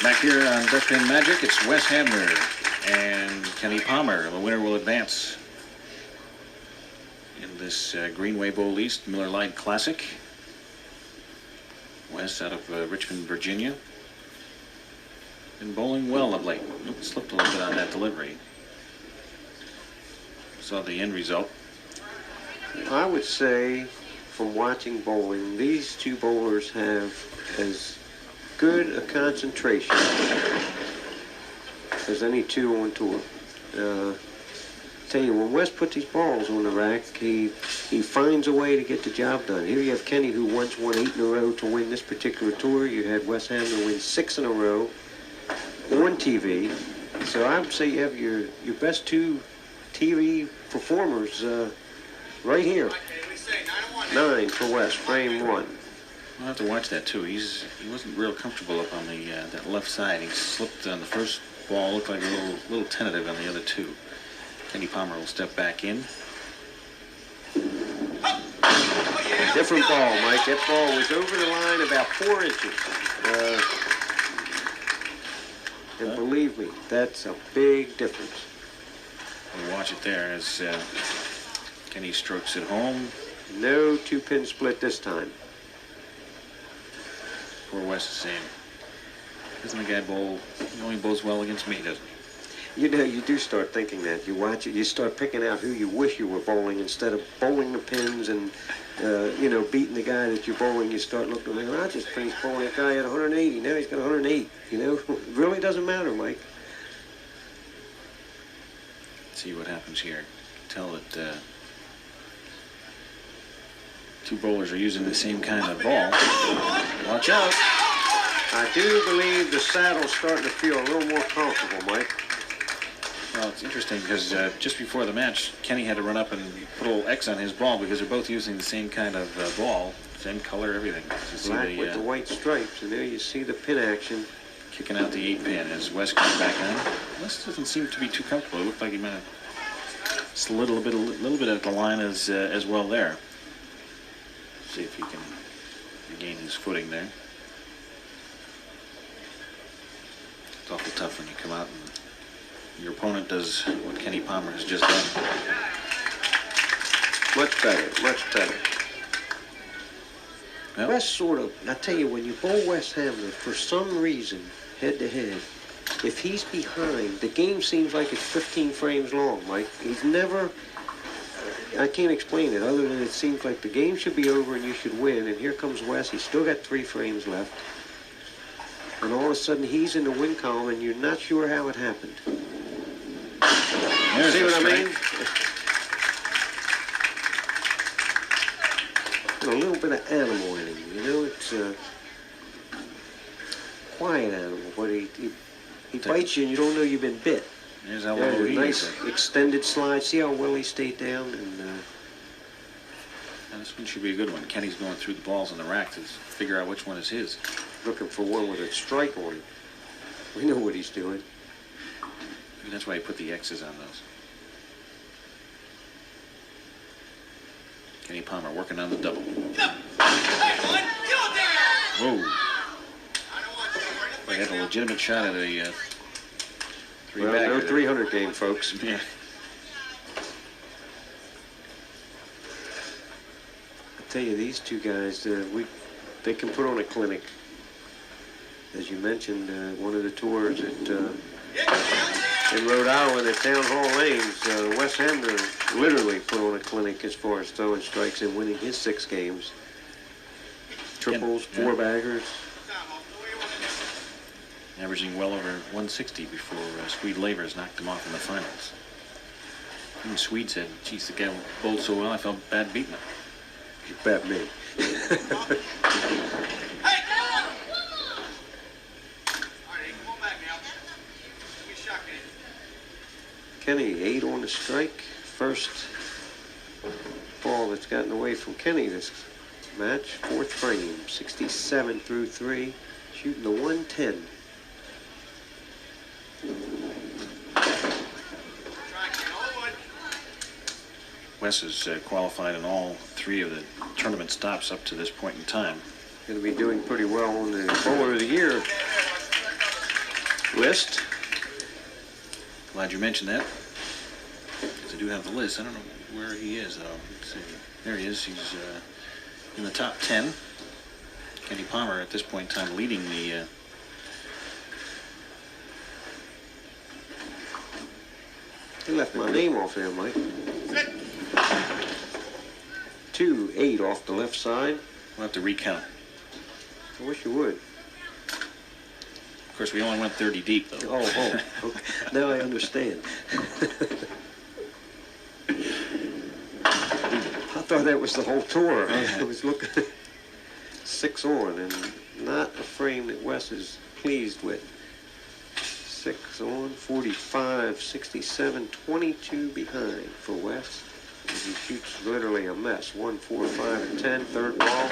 Back here on Duckpin Magic, it's Wes Hamner and Kenny Palmer. The winner will advance in this Greenway Bowl East Miller Lite Classic. Wes out of Richmond, Virginia. Been bowling well of late. Slipped a little bit on that delivery. Saw the end result. I would say, from watching bowling, these two bowlers have as good a concentration as any two on tour. Tell you, when Wes puts these balls on the rack, he finds a way to get the job done. Here you have Kenny, who once won 8 in a row to win this particular tour. You had Wes Hamner win 6 in a row on TV. So I would say you have your best two TV performers right here. 9 for Wes, frame 1. We'll have to watch that too. He wasn't real comfortable up on the that left side. He slipped on the first ball. Looked like a little tentative on the other two. Kenny Palmer will step back in. Different ball, Mike. That ball was over the line about 4 inches. And believe me, that's a big difference. We'll watch it there as Kenny strokes it home. No 2-pin split this time. Poor Wes is saying, doesn't the guy bowl? He only bowls well against me, doesn't he? You know, you do start thinking that. You watch it, you start picking out who you wish you were bowling instead of bowling the pins and, you know, beating the guy that you're bowling. You start looking like, I just finished bowling a guy at 180. Now he's got 108. You know, it really doesn't matter, Mike. Let's see what happens here. Tell that two bowlers are using the same kind of ball. Watch out. I do believe the saddle's starting to feel a little more comfortable, Mike. Well, it's interesting because just before the match, Kenny had to run up and put a little X on his ball because they're both using the same kind of ball, same color, everything. Black with the white stripes, and there you see the pin action. Kicking out the 8-pin as Wes comes back on. Wes doesn't seem to be too comfortable. It looked like he might have slid a little bit at the line as well there. See if he can regain his footing there. It's awful tough when you come out and your opponent does what Kenny Palmer has just done. Much better, much better. Well, Wes sort of, I tell you, when you bowl Wes Hamner, for some reason, head-to-head, if he's behind, the game seems like it's 15 frames long, Mike. He's never, I can't explain it, other than it seems like the game should be over and you should win, and here comes Wes, he's still got 3 frames left, and all of a sudden he's in the win column and you're not sure how it happened. See what I mean? A little bit of animal in him, you know. It's a quiet animal, but he bites you and you don't know you've been bit. There's how low he nice is. Extended slide. See how well he stayed down? And this one should be a good one. Kenny's going through the balls in the rack to figure out which one is his. Looking for one with a strike on it. We know what he's doing. Maybe that's why he put the X's on those. Kenny Palmer working on the double. Whoa. They had a legitimate shot at a three-bagger. Well, no 300 game, folks. Yeah. I tell you, these two guys, they can put on a clinic. As you mentioned, one of the tours in Rhode Island at Town Hall Lanes, Wes Hamner literally put on a clinic as far as throwing strikes and winning his 6 games. Triples, 4-baggers. Averaging well over 160 before Swede Lavers knocked him off in the finals. Even Swede said, geez, the guy bowled so well, I felt bad beating him. You bet me. Kenny, 8 on the strike. First ball that's gotten away from Kenny this match. 4th frame, 67 through 3, shooting the 110. Wes has qualified in all 3 of the tournament stops up to this point in time. Going to be doing pretty well on the Bowler of the Year List. Glad you mentioned that. Because I do have the list. I don't know where he is, though. Let's see. There he is. He's in the top 10. Kenny Palmer, at this point in time, leading the... He left my name off there, Mike. 2-8 off the left side. We'll have to recount. I wish you would. Of course, we only went 30 deep, though. Oh, okay. Now I understand. I thought that was the whole tour. I was looking at 6 on, and not a frame that Wes is pleased with. 6 on, 45, 67, 22 behind for Wes. He shoots literally a mess. 1, 4, 5, and 10, third ball.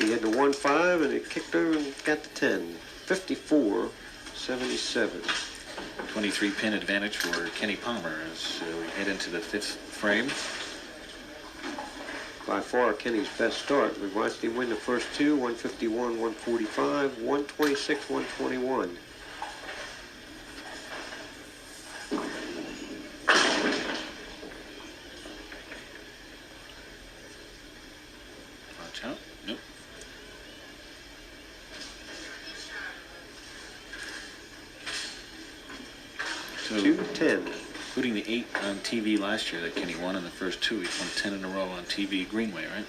He had the 1-5 and it kicked over and got the 10. 54, 77. 23 pin advantage for Kenny Palmer as we head into the 5th frame. By far Kenny's best start. We watched him win the first 2, 151, 145, 126, 121. Watch out. Nope. So, 2-10. including the 8 on TV last year that Kenny won in the first 2, he's won 10 in a row on TV Greenway, right?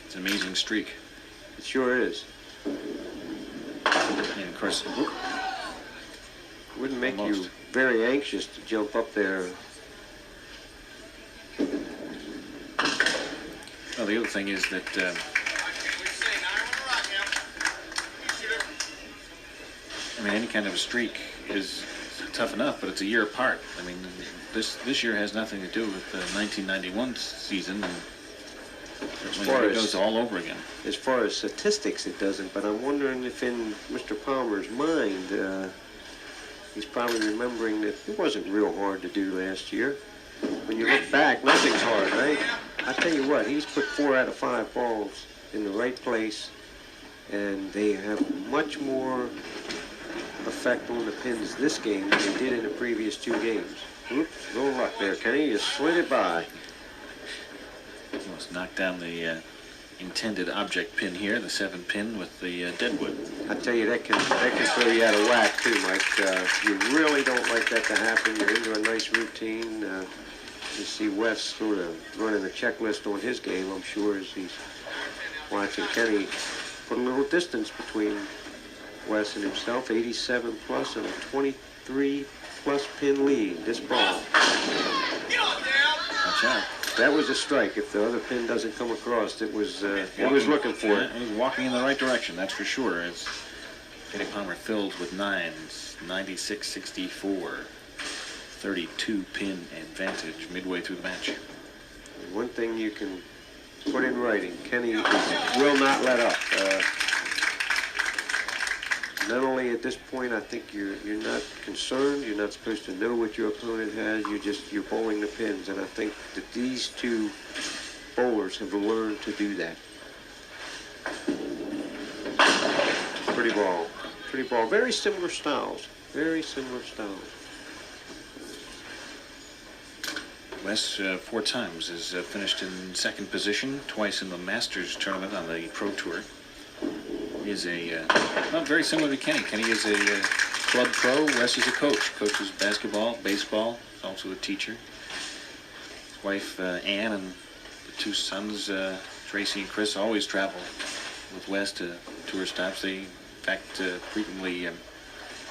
It's an amazing streak. It sure is. And of course, Wouldn't make almost. you very anxious to jump up there. Well, the other thing is that I mean, any kind of a streak is tough enough, but it's a year apart. I mean, this year has nothing to do with the 1991 season, and it goes all over again. As far as statistics, it doesn't, but I'm wondering if in Mr. Palmer's mind, he's probably remembering that it wasn't real hard to do last year. When you look back, nothing's hard, right? I tell you what, he's put 4 out of 5 balls in the right place, and they have much more effect on the pins this game than they did in the previous 2 games. Oops, no luck there, Kenny. You slid it by. Almost knocked down the intended object pin here, the 7 pin with the deadwood. I tell you, that can throw you out of whack too, Mike. You really don't like that to happen. You're into a nice routine. You see Wes sort of running a checklist on his game, I'm sure, as he's watching Kenny put a little distance between Wes and himself. 87 plus and a 23 plus pin lead. This ball. Watch out. That was a strike. If the other pin doesn't come across, it was looking for it. He's walking in the right direction, that's for sure. As Kenny Palmer filled with 9s, 96, 64, 32 pin advantage midway through the match. One thing you can put in writing, Kenny will not let up. Not only at this point, I think you're not concerned. You're not supposed to know what your opponent has. You're bowling the pins, and I think that these 2 bowlers have learned to do that. Pretty ball. Pretty ball. Very similar styles. Very similar styles. Wes, 4 times, has finished in 2nd position, twice in the Masters tournament on the Pro Tour. He is not very similar to Kenny. Kenny is a club pro. Wes is a coach. Coaches basketball, baseball. He's also a teacher. His wife, Ann, and the 2 sons, Tracy and Chris, always travel with Wes to tour stops. They, in fact, frequently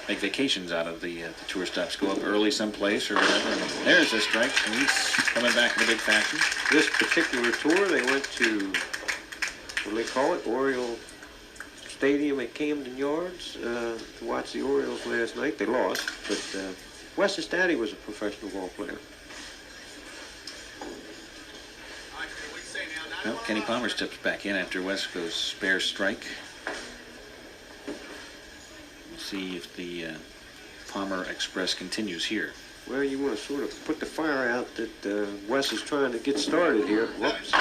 make vacations out of the tour stops. Go up early someplace or whatever. And there's a strike, and he's coming back in a big fashion. This particular tour, they went to, what do they call it, Oriole Stadium at Camden Yards to watch the Orioles last night. They lost, but Wes's daddy was a professional ball player. Well, Kenny Palmer steps back in after Wes goes spare strike. We'll see if the Palmer Express continues here. Well, you want to sort of put the fire out that Wes is trying to get started here. Whoops.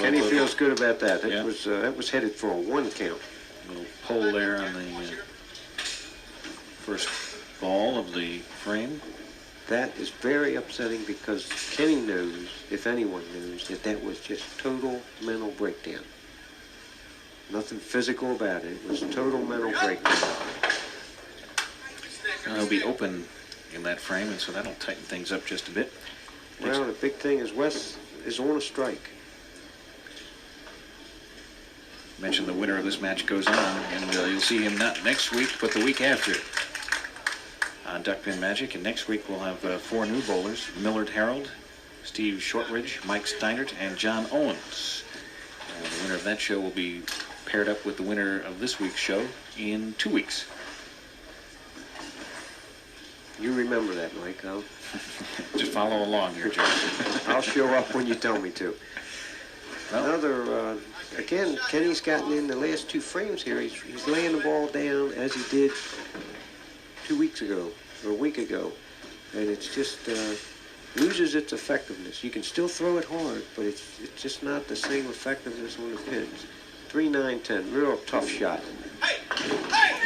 Kenny close. feels good about that. Yeah. That was headed for a 1 count. Little pull there on the first ball of the frame. That is very upsetting because Kenny knows, if anyone knows, that that was just total mental breakdown. Nothing physical about it. It was total mental breakdown. He'll be open in that frame, and so that'll tighten things up just a bit. Well, the big thing is Wes is on a strike. Mentioned the winner of this match goes on, and you'll see him not next week, but the week after on Duckpin Magic. And next week we'll have 4 new bowlers: Millard Harold, Steve Shortridge, Mike Steinert, and John Owens. The winner of that show will be paired up with the winner of this week's show in 2 weeks. You remember that, Mike, huh? Just follow along here, Joe. I'll show up when you tell me to. Well, Another, again, Kenny's gotten in the last 2 frames here. He's laying the ball down as he did 2 weeks ago, or a week ago. And it's just loses its effectiveness. You can still throw it hard, but it's just not the same effectiveness on the pins. 3, 9, 10, real tough shot.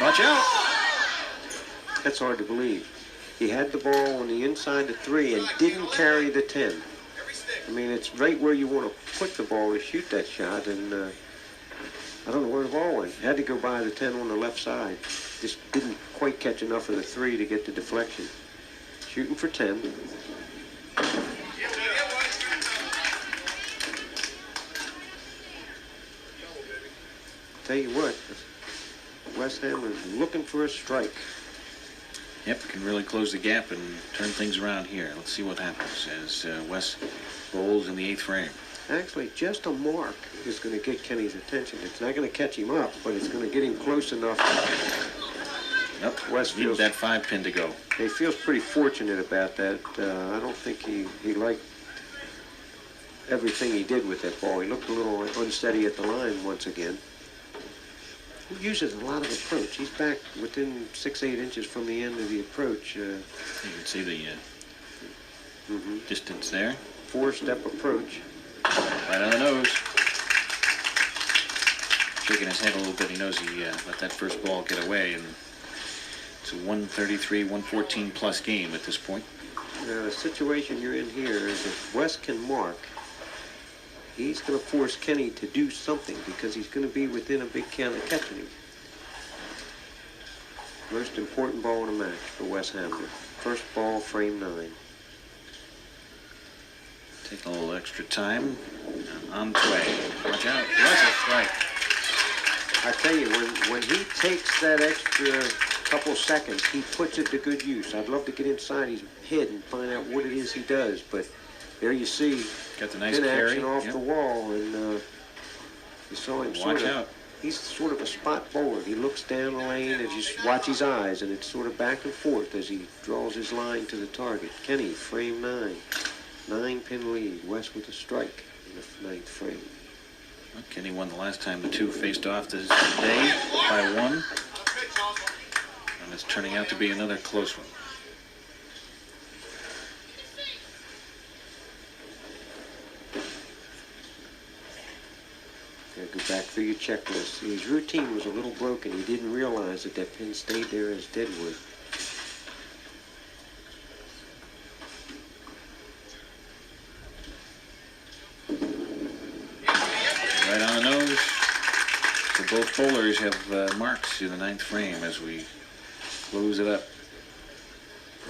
watch out! That's hard to believe. He had the ball on the inside of 3 and didn't carry the 10. I mean, it's right where you want to put the ball to shoot that shot, and I don't know where the ball went. Had to go by the 10 on the left side. Just didn't quite catch enough of the 3 to get the deflection. Shooting for 10. Tell you what, Wes Hamner's looking for a strike. Yep, can really close the gap and turn things around here. Let's see what happens as Wes bowls in the 8th frame. Actually, just a mark is going to get Kenny's attention. It's not going to catch him up, but it's going to get him close enough. Yep, Wes needed feels, that 5 pin to go. he feels pretty fortunate about that. I don't think he liked everything he did with that ball. He looked a little unsteady at the line once again. He uses a lot of approach. He's back within 6, 8 inches from the end of the approach. You can see the distance there. 4-step approach. Right on the nose. Shaking his head a little bit. He knows he let that first ball get away, and it's a 133, 114 plus game at this point. Now, the situation you're in here is if Wes can mark, he's going to force Kenny to do something because he's going to be within a big count of catching him. Most important ball in the match for Wes Hamner. First ball, frame 9. Take a little extra time. On its way. Watch out. That's a strike. I tell you, when he takes that extra couple seconds, he puts it to good use. I'd love to get inside his head and find out what it is he does, but there you see Got the nice pin carry. action off Yep. the wall, and you saw him Watch out. He's sort of a spot bowler. He looks down the lane and just watch his eyes, and it's sort of back and forth as he draws his line to the target. Kenny, frame 9. 9-pin lead. West with a strike in the 9th frame. Well, Kenny won the last time the 2 faced off this day by 1. And it's turning out to be another close one. Go back through your checklist. His routine was a little broken. He didn't realize that that pin stayed there as deadwood. Right on the nose. So both bowlers have marks in the 9th frame as we close it up.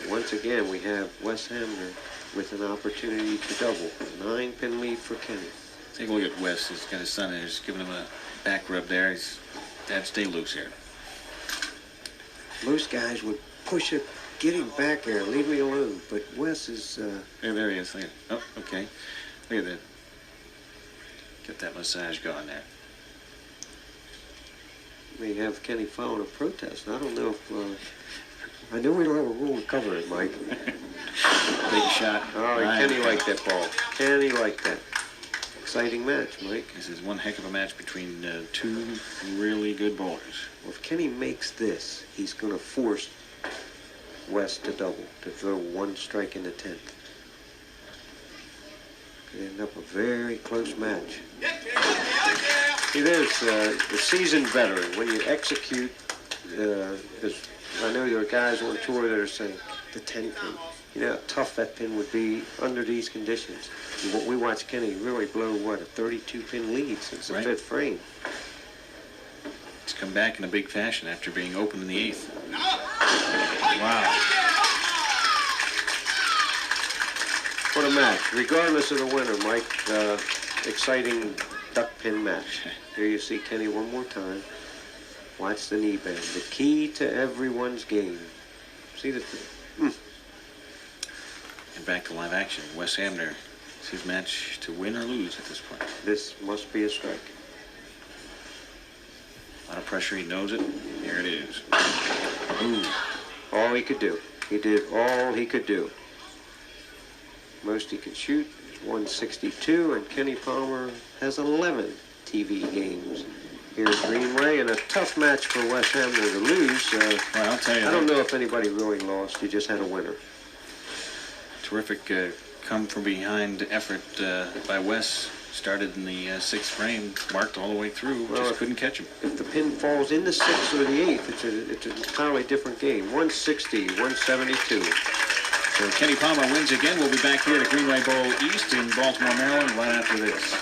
But once again, we have Wes Hamner with an opportunity to double. 9-pin lead for Kenny. Take a look at Wes. He's got his son there. He's giving him a back rub there. He's Dad, stay loose here. Most guys would push it, get him back there, leave me alone. But Wes is... There he is. Look at, oh, okay. Look at that. Get that massage going there. may have Kenny filing a protest. I don't know if... I know we don't have a rule to cover it, Mike. Big shot. Oh, Kenny liked that ball. Kenny liked that. Exciting match, Mike. This is one heck of a match between two really good bowlers. Well, if Kenny makes this, he's going to force West to double, to throw one strike in the 10th. End up a very close match. See, there's the seasoned veteran. When you execute, as I know there are guys on tour that are saying, the 10 pin. You know how tough that pin would be under these conditions. We watched Kenny really blow, what, a 32-pin lead since the Right. 5th frame. It's come back in a big fashion after being open in the 8th. Wow. What a match. Regardless of the winner, Mike, exciting duckpin match. Here you see Kenny one more time. Watch the knee bend. The key to everyone's game. See the... And back to live action. Wes Hamner. It's his match to win or lose at this point. This must be a strike. A lot of pressure. He knows it. Here it is. Ooh. All he could do. He did all he could do. Most he could shoot is 162, and Kenny Palmer has 11 TV games here at Greenway, and a tough match for Wes Hamner to lose. Well, I'll tell you. I don't know if anybody really lost. You just had a winner. Terrific come-from-behind effort by Wes. Started in the 6th frame, marked all the way through, Well, just couldn't catch him. If the pin falls in the 6th or the 8th, it's an entirely different game. 160, 172. So Kenny Palmer wins again. We'll be back here at Greenway Bowl East in Baltimore, Maryland, right after this.